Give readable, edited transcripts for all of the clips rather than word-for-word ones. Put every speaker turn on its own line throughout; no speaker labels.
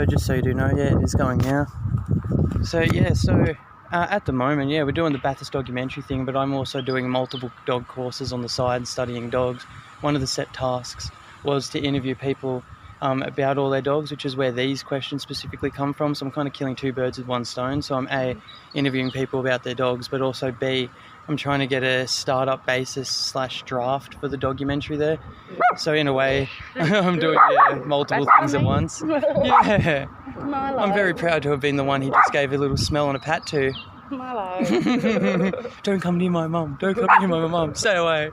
but just so you do know, yeah, it is going now. So at the moment, yeah, we're doing the Bathurst Dogumentary thing, but I'm also doing multiple dog courses on the side, studying dogs. One of the set tasks was to interview people about all their dogs, which is where these questions specifically come from. So I'm kind of killing two birds with one stone. So I'm A, interviewing people about their dogs, but also B, I'm trying to get a startup basis / draft for the documentary there. So in a way, I'm doing multiple things at once. Yeah.
Milo.
I'm very proud to have been the one he just gave a little smell and a pat to.
Milo.
Don't come near my mum. Don't come near my mum. Stay away.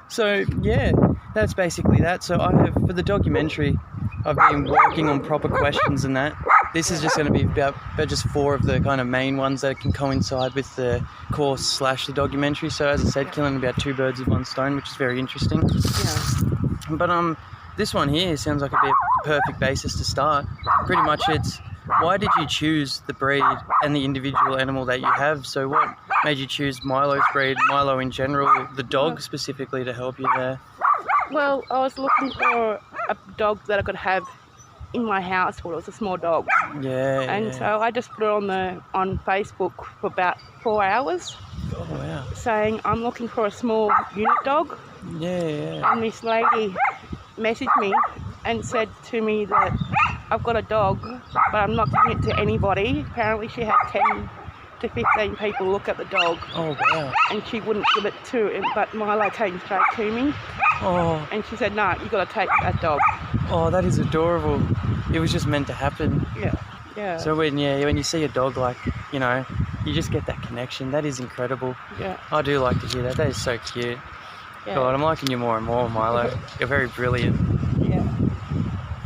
So, yeah, that's basically that. So for the documentary, I've been working on proper questions and that. This is just going to be about just 4 of the kind of main ones that can coincide with the course / the documentary. So, as I said, killing about 2 birds with 1 stone, which is very interesting.
Yeah.
But this one here sounds like it'd be a perfect basis to start. Pretty much it's, why did you choose the breed and the individual animal that you have? So what made you choose Milo's breed, Milo in general, the dog specifically, to help you there?
Well, I was looking for a dog that I could have in my house. Well, it was a small dog.
Yeah.
And so I just put it on Facebook for about 4 hours.
Oh, wow.
Saying I'm looking for a small unit dog.
Yeah.
And this lady messaged me and said to me that I've got a dog, but I'm not giving it to anybody. Apparently she had 10 to 15 people look at the dog.
Oh, wow.
And she wouldn't give it to him, but Milo came straight to me.
Oh.
And she said, no, you've got to take that dog.
Oh, that is adorable. It was just meant to happen.
Yeah.
So when you see a dog, like, you know, you just get that connection. That is incredible.
Yeah.
I do like to hear that. That is so cute.
Yeah.
God, I'm liking you more and more, Milo. You're very brilliant.
Yeah.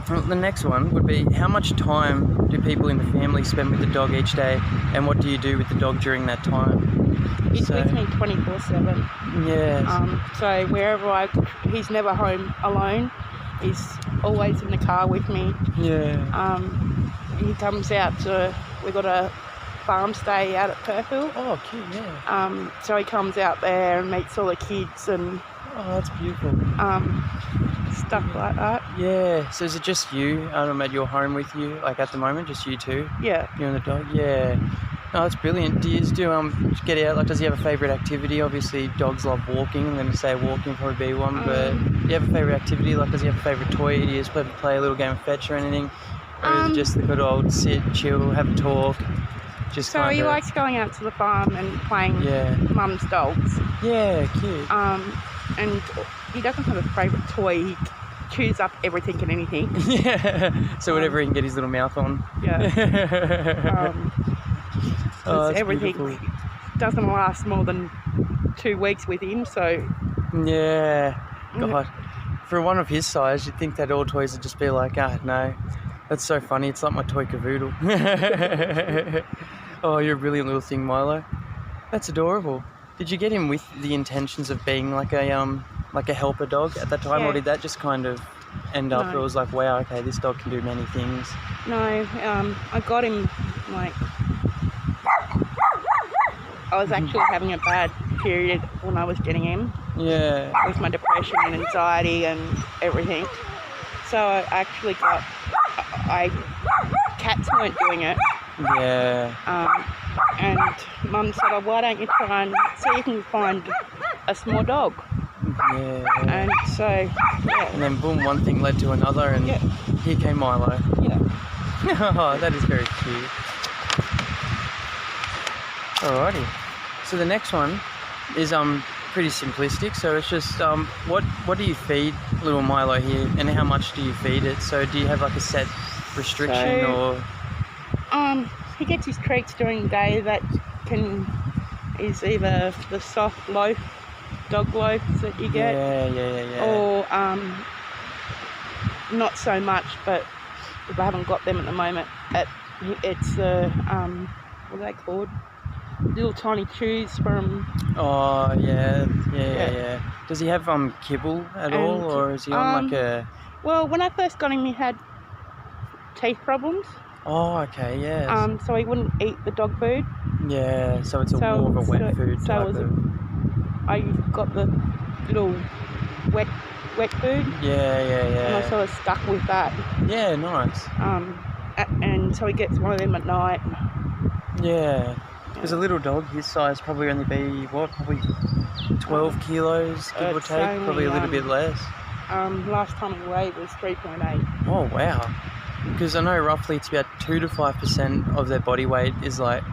Well, the next one would be, how much time do people in the family spend with the dog each day, and what do you do with the dog during that time?
He's with me 24/7.
Yeah.
So wherever he's never home alone. He's always in the car with me.
Yeah.
He comes out we've got a farm stay out at Purple.
Oh, cute, yeah.
So he comes out there and meets all the kids and
oh, that's beautiful.
Stuff like that.
Yeah. So is it just you at your home with you, like at the moment, just you two?
Yeah.
You and the dog? Yeah. No, that's brilliant. Do you get out, like, does he have a favourite activity? Obviously, dogs love walking. I'm going to say walking would probably be one, but do you have a favourite activity? Like, does he have a favourite toy? Do you just play a little game of fetch or anything? Or is it just the good old sit, chill, have a talk?
So he likes going out to the farm and playing mum's dogs.
Yeah, cute.
And he doesn't have a favourite toy. He chews up everything and anything.
Yeah. So whatever he can get his little mouth on.
Yeah. Everything
beautiful.
doesn't last more than 2 weeks with him, so...
Yeah. God. For one of his size, you'd think that all toys would just be like, no. That's so funny. It's like my toy cavoodle. Oh, you're a brilliant little thing, Milo. That's adorable. Did you get him with the intentions of being like a helper dog at that time, or did that just kind of end up?
No.
It was like, wow, okay, this dog can do many things.
No, I got him I was actually having a bad period when I was getting him.
Yeah.
With my depression and anxiety and everything. So I actually cats weren't doing it.
Yeah.
And Mum said, oh, why don't you try and see if you can find a small dog?
Yeah.
And so, yeah.
And then boom, one thing led to another, and here came Milo.
Yeah.
Oh, that is very cute. Alrighty. So the next one is pretty simplistic. So it's just what do you feed little Milo here, and how much do you feed it? So do you have like a set restriction or?
He gets his treats during the day. That is either the soft loaf, dog loaves that you get.
Yeah.
Or not so much, but if I haven't got them at the moment, it's the what are they called? Little tiny chews from...
Oh, yeah. Does he have kibble at all, or is he on like a...
Well, when I first got him, he had teeth problems.
Oh, okay, yeah.
So he wouldn't eat the dog food.
Yeah, so it's more of a wet food type of...
I got the little wet wet food.
Yeah.
And I sort of stuck with that.
Yeah, nice.
And so he gets one of them at night.
Yeah. Because a little dog his size probably only be, probably 12 kilos, give or take?
Only,
probably a little bit less.
Last time he weighed was 3.8.
Oh, wow. Because I know roughly it's about 2 to 5% of their body weight is like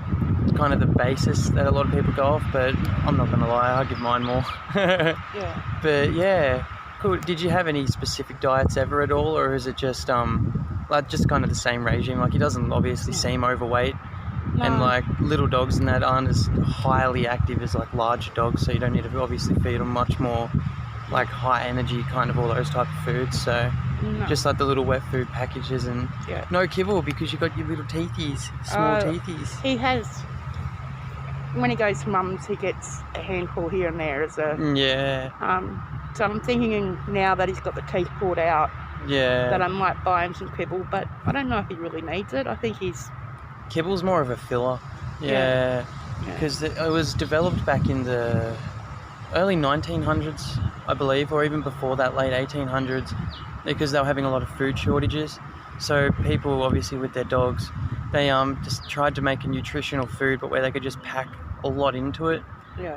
kind of the basis that a lot of people go off, but I'm not going to lie, I give mine more.
Yeah.
But yeah, cool. Did you have any specific diets ever at all, or is it just like just kind of the same regime? Like he doesn't obviously seem overweight, and like little dogs and that aren't as highly active as like larger dogs, so you don't need to obviously feed them much more like high energy kind of all those type of foods. So just like the little wet food packages and no kibble because you got your little teethies, small teethies.
He has, when he goes to mum's, he gets a handful here and there as a so I'm thinking now that he's got the teeth pulled out that I might buy him some kibble, but I don't know if he really needs it. I think
kibble's more of a filler. Because it was developed back in the early 1900s, I believe, or even before that, late 1800s, because they were having a lot of food shortages. So people, obviously with their dogs, they just tried to make a nutritional food, but where they could just pack a lot into it.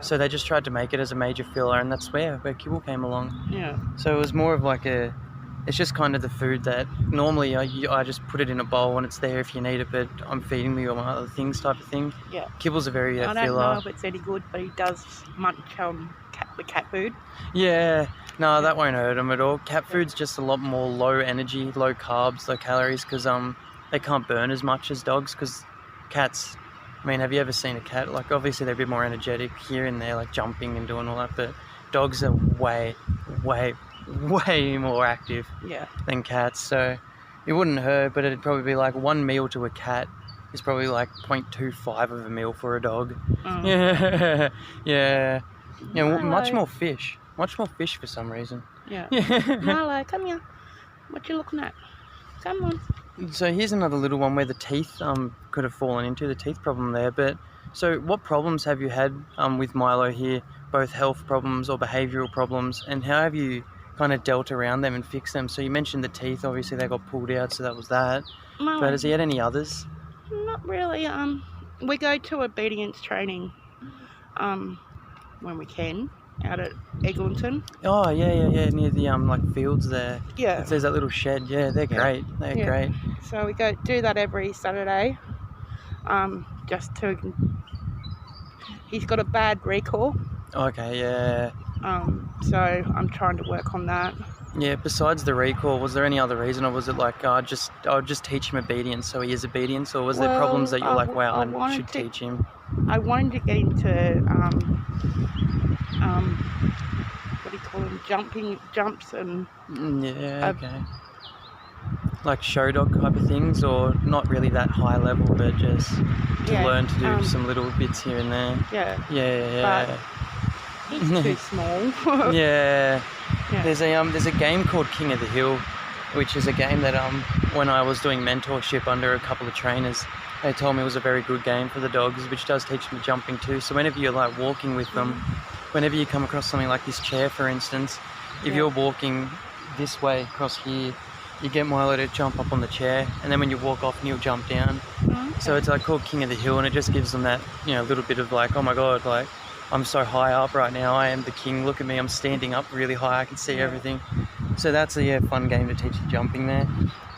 So they just tried to make it as a major filler, and that's where kibble came along. So it was more of like it's just kind of the food that normally I just put it in a bowl and it's there if you need it, but I'm feeding me all my other things type of thing. Kibble's a very filler.
I don't know if it's any good, but he does munch the cat food.
No, that won't hurt him at all. Cat food's just a lot more low energy, low carbs, low calories, because they can't burn as much as dogs, because cats, I mean, have you ever seen a cat? Like, obviously they're a bit more energetic here and there, like jumping and doing all that, but dogs are way more active than cats, so it wouldn't hurt, but it'd probably be like one meal to a cat is probably like 0.25 of a meal for a dog. Much more fish for some reason.
Milo, come here. What you looking at? Come on.
So here's another little one where the teeth could have fallen into, the teeth problem there. But so what problems have you had with Milo here, both health problems or behavioural problems, and how have you kind of dealt around them and fixed them? So you mentioned the teeth, obviously they got pulled out, so that was that.
Milo,
but has he had any others?
Not really. We go to obedience training when we can, out at Eglinton.
Oh, yeah, near the like fields there. There's that little shed. They're great. They're great.
So we go do that every Saturday. He's got a bad recall.
Okay,
so I'm trying to work on that.
Besides the recall, was there any other reason, or was it like I'll just teach him obedience so he is obedience, or was there problems that you're like, wow, I should teach him?
I wanted to get into what do you call them, jumps and
like show dog type of things, or not really that high level, but just to learn to do some little bits here and there.
But he's too small.
There's a game called King of the Hill, which is a game that when I was doing mentorship under a couple of trainers, they told me it was a very good game for the dogs, which does teach them jumping too. So whenever you're like walking with them, whenever you come across something like this chair, for instance, if you're walking this way across here, you get Milo to jump up on the chair, and then when you walk off, he'll jump down. So it's like called King of the Hill, and it just gives them that, little bit of like, oh my god, like I'm so high up right now, I am the king, look at me, I'm standing up really high, I can see everything. So that's a fun game to teach the jumping there.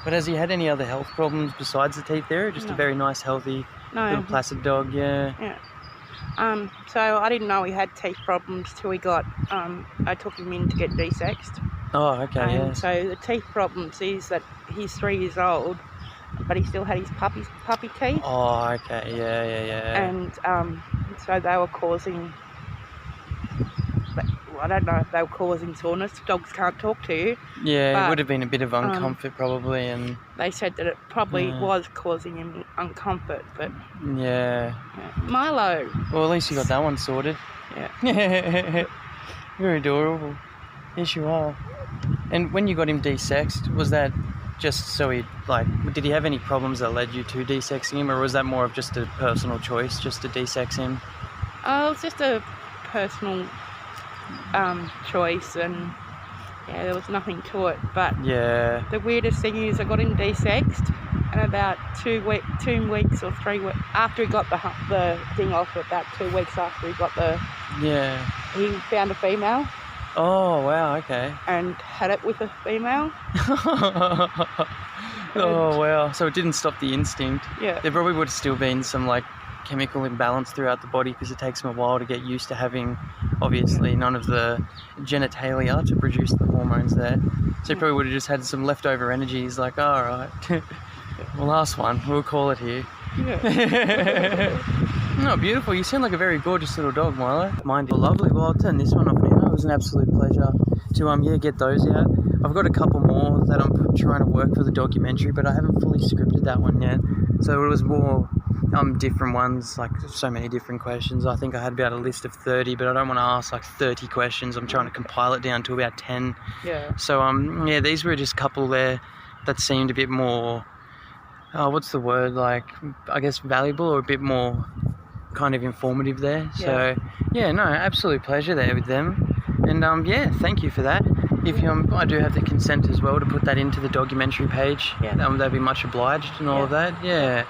But has he had any other health problems besides the teeth there, or just a very nice, healthy, little placid dog?
So I didn't know he had teeth problems till he got, I took him in to get desexed.
Oh, okay,
So the teeth problems is that he's 3 years old, but he still had his puppy teeth.
Oh, okay, yeah.
And so they were causing, I don't know if they were causing soreness. Dogs can't talk to you.
It would have been a bit of uncomfort probably, and
they said that it probably was causing him uncomfort, but Milo.
Well, at least you got that one sorted. Very adorable. Yes, you are. And when you got him desexed, was that just so did he have any problems that led you to desexing him, or was that more of just a personal choice just to desex him?
It was just a personal choice, and yeah, there was nothing to it. But
yeah,
the weirdest thing is I got him desexed, and about 2 weeks or 3 weeks after he got the thing off, about 2 weeks after he got he found a female.
Oh wow, okay.
And had it with a female.
Oh wow, so it didn't stop the instinct.
Yeah.
There probably would have still been some like chemical imbalance throughout the body, because it takes them a while to get used to having, obviously, none of the genitalia to produce the hormones there. So he probably would have just had some leftover energy. He's like, all right, well, last one, we'll call it here.
Yeah.
Oh, beautiful. You sound like a very gorgeous little dog, Milo. Mind you, lovely. Well, I'll turn this one off now. It was an absolute pleasure to get those out. I've got a couple more that I'm trying to work for the documentary, but I haven't fully scripted that one yet. So it was more different ones, like so many different questions. I think I had about a list of 30, but I don't want to ask like 30 questions. I'm trying to compile it down to about 10.
Yeah.
So these were just a couple there that seemed a bit more, what's the word, like, I guess valuable, or a bit more kind of informative there.
Yeah.
So yeah, no, absolute pleasure there with them. And thank you for that. If I do have the consent as well to put that into the documentary page, that'd be much obliged and all of that. Yeah.